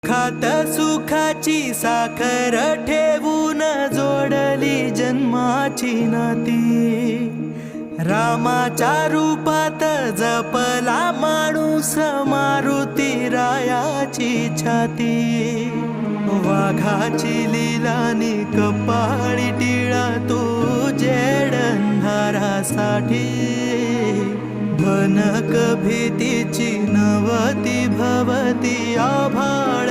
खात सुखाची साखर ठेवून जोडली जन्माची नाती। रामाच्या रूपात जपला माणूस मारुती रायाची छाती। वाघाची लीलानी कपाळी टिळा तू जेडंधारासाठी। भनक भीतीची नवती भवती आभाळ